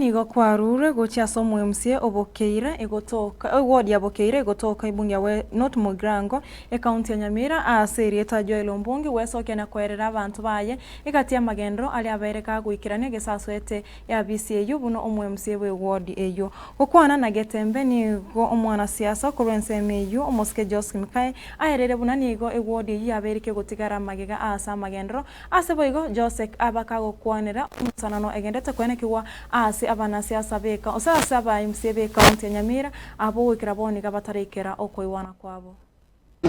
nigo kwarure gocha somo MCA obokeire egotoka ward ya bokeire egotoka ibungia we not Mugrango county ya Nyamira aserieta Joel Ombungi wesoke na kwerera abantu baye igatia magendo ali abereka gwikirania gesaswete ya BCAU buno omwe MCA we ward eyo gukwana na getembe nigo omwana siasa kurwense meyu omoske Joseph Mikai ayerere buna nigo ward ya abereke gotigara magega asa magendo aseboigo Joseph abakago kwanera umusanano egendete kwenekiwa ase abana siasa beka osasa ba MCA be county ya Nyamira abo wikira boni gabatarikera okoiwana kwabo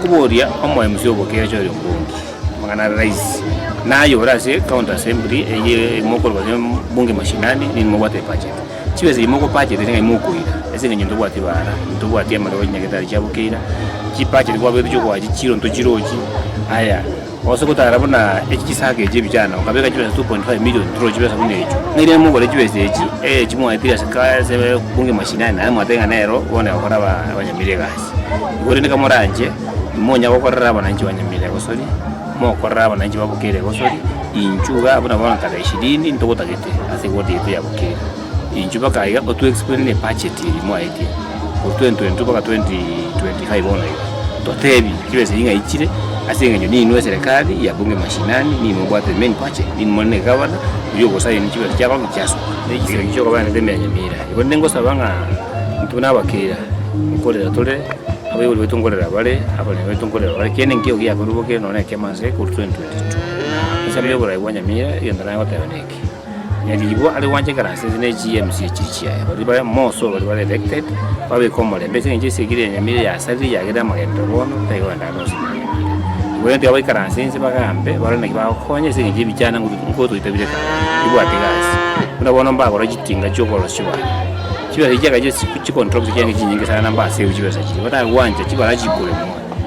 kuboria omwe MCA obokera Joel Ombungi magana rais nayo rase county assembly eye mokorwa bunge mashinani ni mobate budget chiweze imoko budget ninga imokuira ese ngenye ndobwati bara ndobwati amaro nyageta cyabukira kipakire kwa bedu cyo kwa giciro ntokiroki aya Oso kutarabona ekisage je bijana ukabeka kibesa 2.5 million tro kibesa kunecho ngire mugore kibesa eki kimwa ipira sakaze bunge mashinani na mwatenga nero wone bakora abanyamire gasi gore nika moranje monya bakorera abananchi banyamire gosori mo korera abananchi babukire gosori inchuga abuna bana taka 20 ntogotagete ase gode yetu yabukire inchuba kaiga otu explain ne budget mo aiti for 2022 baka 2025 ona yo totebi kibesa inga ichire asenga ni inwe serikali ya bunge mashinani ni mbwate main pache ni mone gavana yuko sai ni chiba cyaba mukyaso ni cyo kabana ndeme Nyamira ibo nengo sabanga ntuna bakira ukorera tole abayo wetongorera bale abane wetongorera bale kene ngiyo ya kuruboke none kemaze ku 2022 nsabiyo bora ibwa Nyamira yendana yotabaneke yalibo ali wanje karase ne GMC chichia bali moso bali elected babe komole mbese nje sigire Nyamira ya sali ya gida magendo bono tayo ndano wende abai karansense bagambe barone kibakonye singe bijana ngoto itabire ibwate gasi unabona mbagora gitinga cyo koroshiba kiba rijyaga je control cyangwa kinyinge sana mbase ukibaza kiri bata wanje kibara gikure mu